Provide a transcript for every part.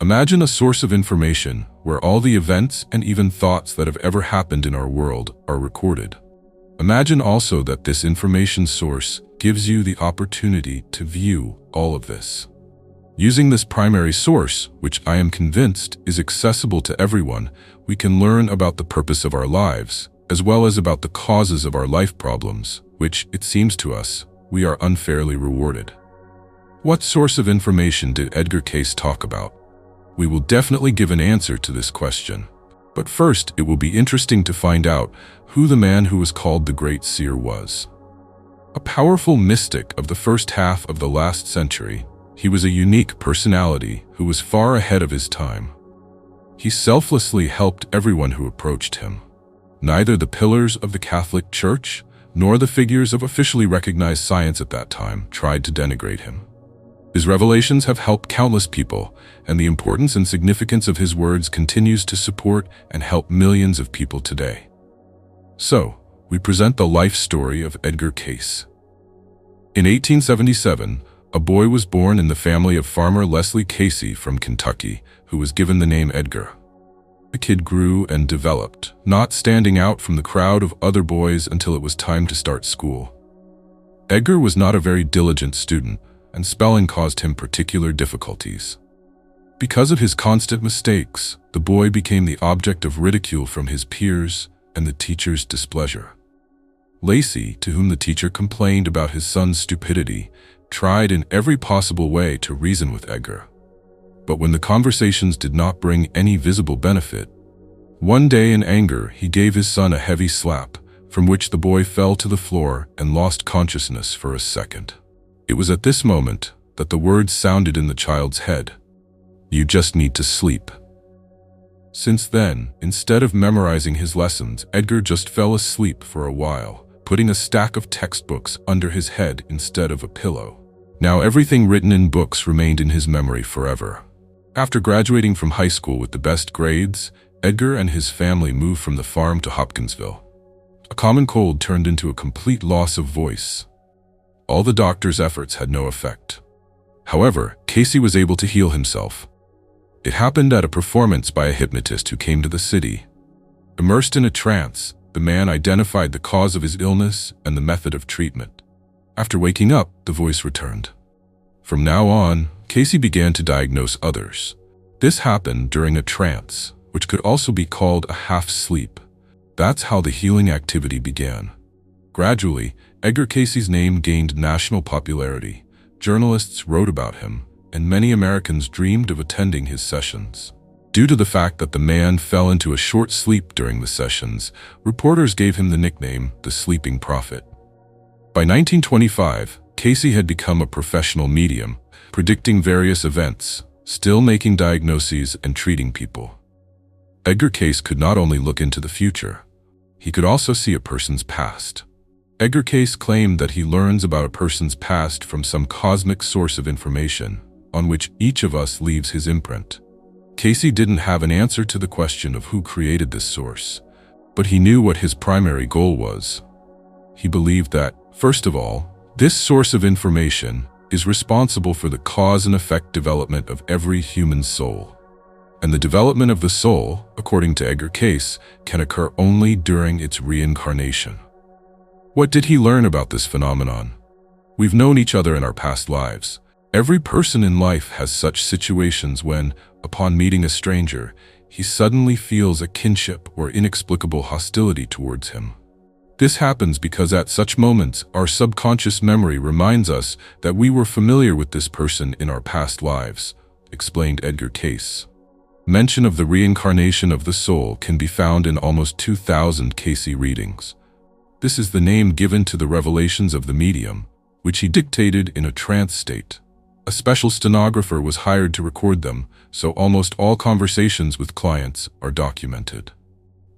Imagine a source of information where all the events and even thoughts that have ever happened in our world are recorded. Imagine also that this information source gives you the opportunity to view all of this. Using this primary source, which I am convinced is accessible to everyone, we can learn about the purpose of our lives, as well as about the causes of our life problems, which, it seems to us, we are unfairly rewarded. What source of information did Edgar Cayce talk about? We will definitely give an answer to this question. But first, it will be interesting to find out who the man who was called the Great Seer was. A powerful mystic of the first half of the last century, he was a unique personality who was far ahead of his time. He selflessly helped everyone who approached him. Neither the pillars of the Catholic Church nor the figures of officially recognized science at that time tried to denigrate him. His revelations have helped countless people, and the importance and significance of his words continues to support and help millions of people today. So, we present the life story of Edgar Cayce. In 1877, a boy was born in the family of farmer Leslie Cayce from Kentucky, who was given the name Edgar. The kid grew and developed, not standing out from the crowd of other boys until it was time to start school. Edgar was not a very diligent student, and spelling caused him particular difficulties. Because of his constant mistakes, the boy became the object of ridicule from his peers and the teacher's displeasure. Lacey, to whom the teacher complained about his son's stupidity, tried in every possible way to reason with Edgar. But when the conversations did not bring any visible benefit, one day in anger he gave his son a heavy slap, from which the boy fell to the floor and lost consciousness for a second. It was at this moment that the words sounded in the child's head, "You just need to sleep." Since then, instead of memorizing his lessons, Edgar just fell asleep for a while, putting a stack of textbooks under his head instead of a pillow. Now everything written in books remained in his memory forever. After graduating from high school with the best grades, Edgar and his family moved from the farm to Hopkinsville. A common cold turned into a complete loss of voice. All the doctor's efforts had no effect. However, Cayce was able to heal himself. It happened at a performance by a hypnotist who came to the city. Immersed in a trance, the man identified the cause of his illness and the method of treatment. After waking up, the voice returned. From now on, Cayce began to diagnose others. This happened during a trance, which could also be called a half-sleep. That's how the healing activity began. Gradually, Edgar Cayce's name gained national popularity. Journalists wrote about him, and many Americans dreamed of attending his sessions. Due to the fact that the man fell into a short sleep during the sessions, reporters gave him the nickname the Sleeping Prophet. By 1925, Cayce had become a professional medium, predicting various events, still making diagnoses and treating people. Edgar Cayce could not only look into the future, he could also see a person's past. Edgar Cayce claimed that he learns about a person's past from some cosmic source of information, on which each of us leaves his imprint. Cayce didn't have an answer to the question of who created this source, but he knew what his primary goal was. He believed that, first of all, this source of information is responsible for the cause and effect development of every human soul. And the development of the soul, according to Edgar Cayce, can occur only during its reincarnation. What did he learn about this phenomenon? We've known each other in our past lives. Every person in life has such situations when, upon meeting a stranger, he suddenly feels a kinship or inexplicable hostility towards him. This happens because at such moments, our subconscious memory reminds us that we were familiar with this person in our past lives, explained Edgar Cayce. Mention of the reincarnation of the soul can be found in almost 2,000 Cayce readings. This is the name given to the revelations of the medium, which he dictated in a trance state. A special stenographer was hired to record them, so almost all conversations with clients are documented.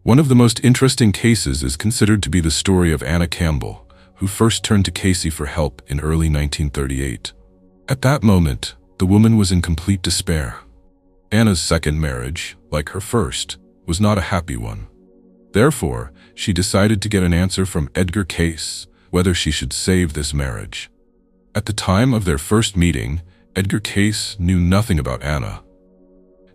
One of the most interesting cases is considered to be the story of Anna Campbell, who first turned to Cayce for help in early 1938. At that moment, the woman was in complete despair. Anna's second marriage, like her first, was not a happy one. Therefore, she decided to get an answer from Edgar Cayce whether she should save this marriage. At the time of their first meeting, Edgar Cayce knew nothing about Anna.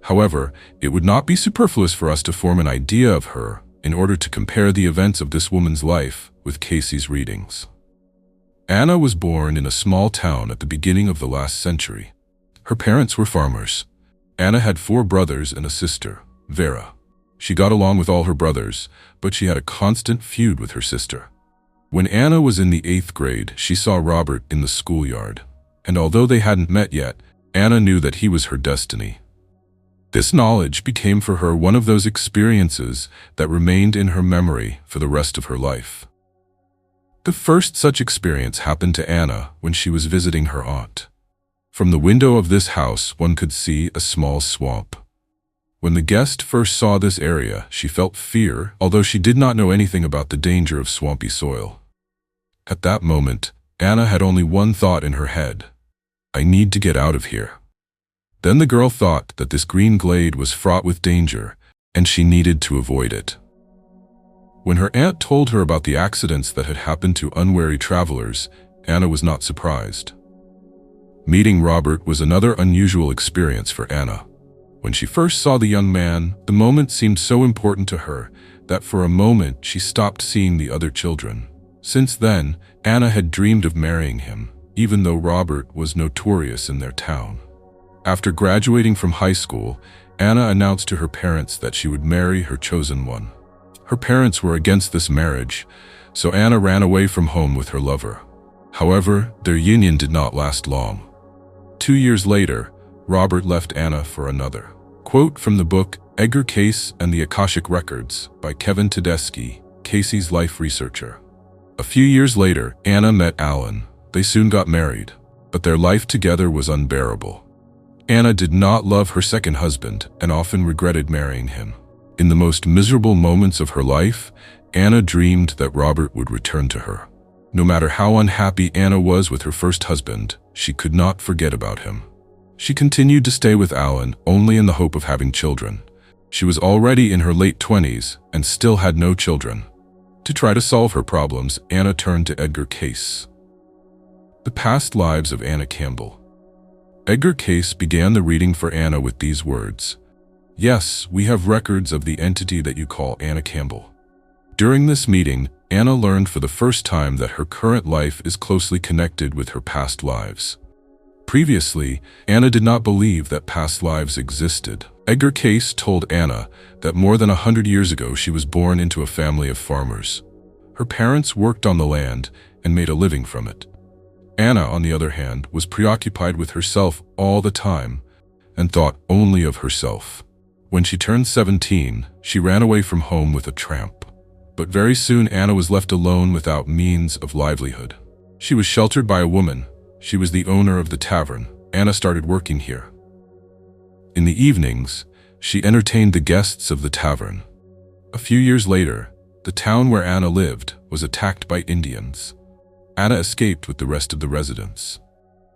However, it would not be superfluous for us to form an idea of her in order to compare the events of this woman's life with Cayce's readings. Anna was born in a small town at the beginning of the last century. Her parents were farmers. Anna had 4 brothers and a sister, Vera. She got along with all her brothers, but she had a constant feud with her sister. When Anna was in the 8th grade, she saw Robert in the schoolyard, and although they hadn't met yet, Anna knew that he was her destiny. This knowledge became for her one of those experiences that remained in her memory for the rest of her life. The first such experience happened to Anna when she was visiting her aunt. From the window of this house, one could see a small swamp. When the guest first saw this area, she felt fear, although she did not know anything about the danger of swampy soil. At that moment, Anna had only one thought in her head: I need to get out of here. Then the girl thought that this green glade was fraught with danger, and she needed to avoid it. When her aunt told her about the accidents that had happened to unwary travelers, Anna was not surprised. Meeting Robert was another unusual experience for Anna. When she first saw the young man, the moment seemed so important to her that for a moment she stopped seeing the other children. Since then, Anna had dreamed of marrying him, even though Robert was notorious in their town. After graduating from high school, Anna announced to her parents that she would marry her chosen one. Her parents were against this marriage, so Anna ran away from home with her lover. However, their union did not last long. 2 years later, Robert left Anna for another. Quote from the book Edgar Cayce and the Akashic Records by Kevin Tedeschi, Cayce's life researcher. A few years later, Anna met Alan. They soon got married, but their life together was unbearable. Anna did not love her second husband and often regretted marrying him. In the most miserable moments of her life, Anna dreamed that Robert would return to her. No matter how unhappy Anna was with her first husband, she could not forget about him. She continued to stay with Alan only in the hope of having children. She was already in her late 20s and still had no children. To try to solve her problems, Anna turned to Edgar Cayce. The Past Lives of Anna Campbell. Edgar Cayce began the reading for Anna with these words: Yes, we have records of the entity that you call Anna Campbell. During this meeting, Anna learned for the first time that her current life is closely connected with her past lives. Previously, Anna did not believe that past lives existed. Edgar Cayce told Anna that more than 100 years ago she was born into a family of farmers. Her parents worked on the land and made a living from it. Anna, on the other hand, was preoccupied with herself all the time and thought only of herself. When she turned 17, she ran away from home with a tramp. But very soon Anna was left alone without means of livelihood. She was sheltered by a woman. She was the owner of the tavern. Anna started working here. In the evenings, she entertained the guests of the tavern. A few years later, the town where Anna lived was attacked by Indians. Anna escaped with the rest of the residents.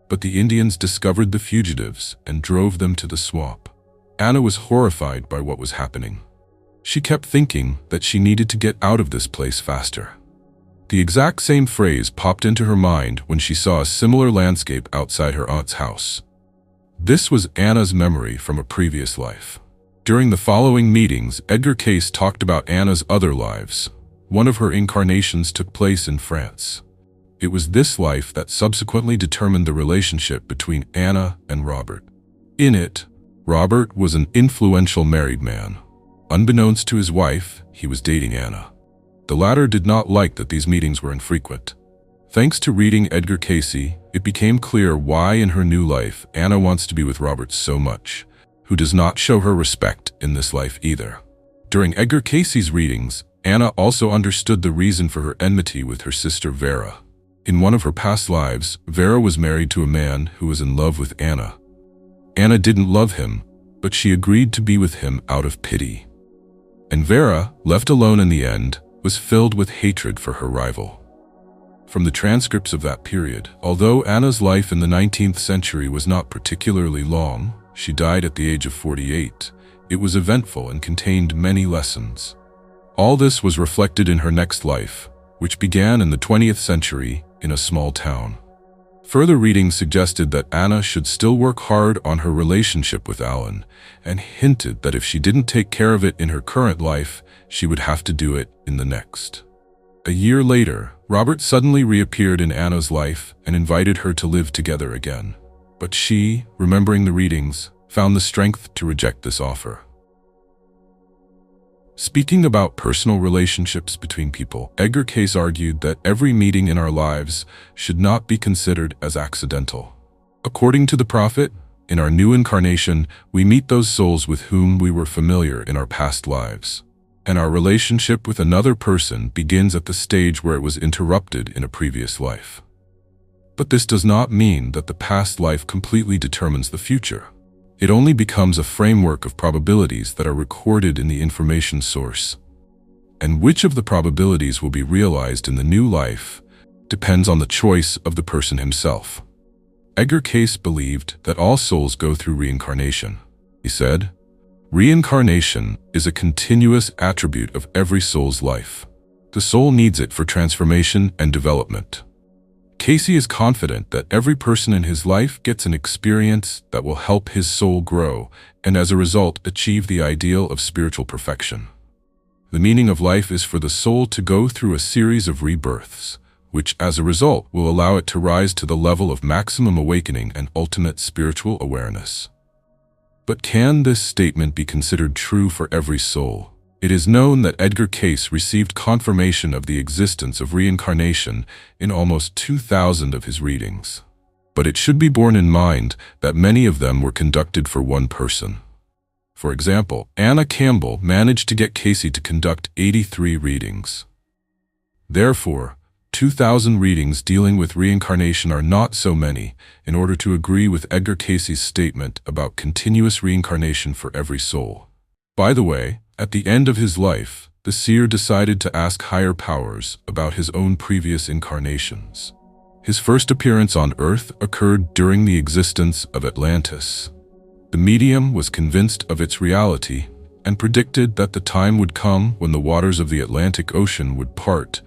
But the Indians discovered the fugitives and drove them to the swamp. Anna was horrified by what was happening. She kept thinking that she needed to get out of this place faster. The exact same phrase popped into her mind when she saw a similar landscape outside her aunt's house. This was Anna's memory from a previous life. During the following meetings, Edgar Cayce talked about Anna's other lives. One of her incarnations took place in France. It was this life that subsequently determined the relationship between Anna and Robert. In it, Robert was an influential married man. Unbeknownst to his wife, he was dating Anna. The latter did not like that these meetings were infrequent. Thanks to reading Edgar Cayce, it became clear why in her new life Anna wants to be with Robert so much, who does not show her respect in this life either. During Edgar Cayce's readings, Anna also understood the reason for her enmity with her sister Vera. In one of her past lives, Vera was married to a man who was in love with Anna. Anna didn't love him, but she agreed to be with him out of pity. And Vera, left alone in the end, was filled with hatred for her rival. From the transcripts of that period, although Anna's life in the 19th century was not particularly long, she died at the age of 48, it was eventful and contained many lessons. All this was reflected in her next life, which began in the 20th century in a small town. Further readings suggested that Anna should still work hard on her relationship with Alan, and hinted that if she didn't take care of it in her current life, she would have to do it in the next. A year later, Robert suddenly reappeared in Anna's life and invited her to live together again. But she, remembering the readings, found the strength to reject this offer. Speaking about personal relationships between people, Edgar Cayce argued that every meeting in our lives should not be considered as accidental. According to the prophet, in our new incarnation, we meet those souls with whom we were familiar in our past lives. And our relationship with another person begins at the stage where it was interrupted in a previous life. But this does not mean that the past life completely determines the future. It only becomes a framework of probabilities that are recorded in the information source. And which of the probabilities will be realized in the new life depends on the choice of the person himself. Edgar Cayce believed that all souls go through reincarnation. He said, "Reincarnation is a continuous attribute of every soul's life. The soul needs it for transformation and development." Cayce is confident that every person in his life gets an experience that will help his soul grow and as a result achieve the ideal of spiritual perfection. The meaning of life is for the soul to go through a series of rebirths, which as a result will allow it to rise to the level of maximum awakening and ultimate spiritual awareness. But can this statement be considered true for every soul? It is known that Edgar Cayce received confirmation of the existence of reincarnation in almost 2,000 of his readings. But it should be borne in mind that many of them were conducted for one person. For example, Anna Campbell managed to get Cayce to conduct 83 readings. Therefore, 2,000 readings dealing with reincarnation are not so many in order to agree with Edgar Cayce's statement about continuous reincarnation for every soul. By the way, at the end of his life, the seer decided to ask higher powers about his own previous incarnations. His first appearance on Earth occurred during the existence of Atlantis. The medium was convinced of its reality and predicted that the time would come when the waters of the Atlantic Ocean would part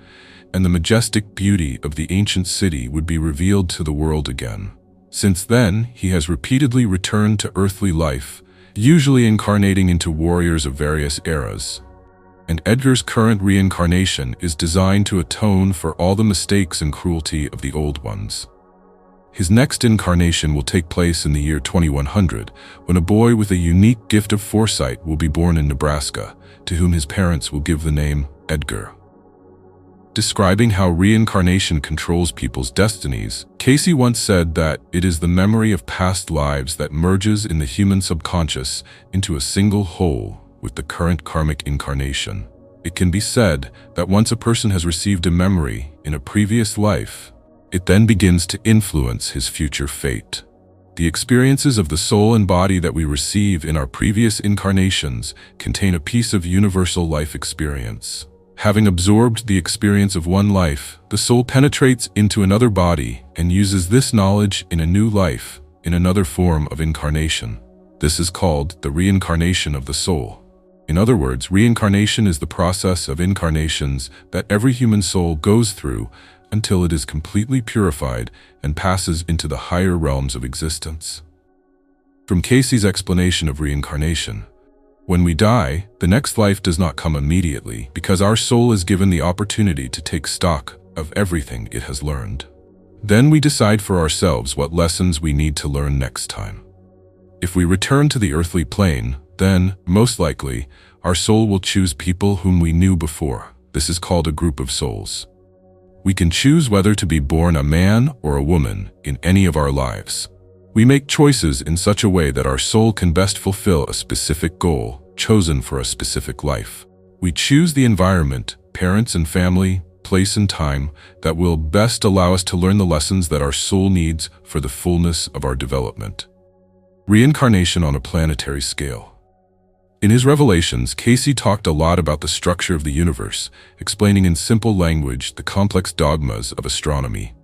and the majestic beauty of the ancient city would be revealed to the world again. Since then, he has repeatedly returned to earthly life, usually incarnating into warriors of various eras. And Edgar's current reincarnation is designed to atone for all the mistakes and cruelty of the old ones. His next incarnation will take place in the year 2100, when a boy with a unique gift of foresight will be born in Nebraska, to whom his parents will give the name Edgar. Describing how reincarnation controls people's destinies, Cayce once said that it is the memory of past lives that merges in the human subconscious into a single whole with the current karmic incarnation. It can be said that once a person has received a memory in a previous life, it then begins to influence his future fate. The experiences of the soul and body that we receive in our previous incarnations contain a piece of universal life experience. Having absorbed the experience of one life, the soul penetrates into another body and uses this knowledge in a new life, in another form of incarnation. This is called the reincarnation of the soul. In other words, reincarnation is the process of incarnations that every human soul goes through until it is completely purified and passes into the higher realms of existence. From Cayce's explanation of reincarnation, when we die, the next life does not come immediately because our soul is given the opportunity to take stock of everything it has learned. Then we decide for ourselves what lessons we need to learn next time. If we return to the earthly plane, then, most likely, our soul will choose people whom we knew before. This is called a group of souls. We can choose whether to be born a man or a woman in any of our lives. We make choices in such a way that our soul can best fulfill a specific goal chosen for a specific life. We choose the environment, parents and family, place and time that will best allow us to learn the lessons that our soul needs for the fullness of our development. Reincarnation on a planetary scale. In his revelations, Cayce talked a lot about the structure of the universe, explaining in simple language the complex dogmas of astronomy.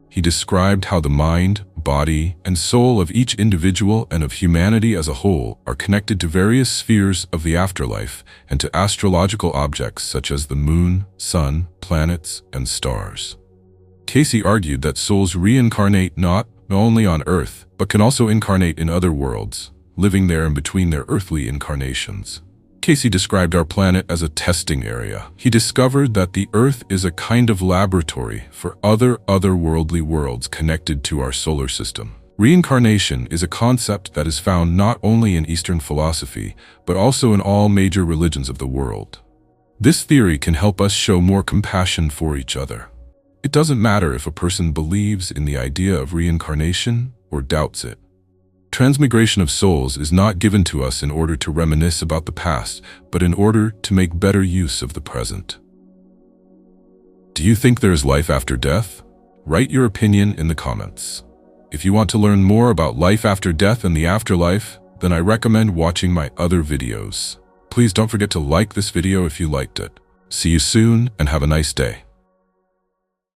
He described how the mind, body, and soul of each individual and of humanity as a whole are connected to various spheres of the afterlife and to astrological objects such as the moon, sun, planets, and stars. Cayce argued that souls reincarnate not only on Earth, but can also incarnate in other worlds, living there in between their earthly incarnations. Cayce described our planet as a testing area. He discovered that the Earth is a kind of laboratory for otherworldly worlds connected to our solar system. Reincarnation is a concept that is found not only in Eastern philosophy, but also in all major religions of the world. This theory can help us show more compassion for each other. It doesn't matter if a person believes in the idea of reincarnation or doubts it. Transmigration of souls is not given to us in order to reminisce about the past, but in order to make better use of the present. Do you think there is life after death? Write your opinion in the comments. If you want to learn more about life after death and the afterlife, then I recommend watching my other videos. Please don't forget to like this video if you liked it. See you soon and have a nice day.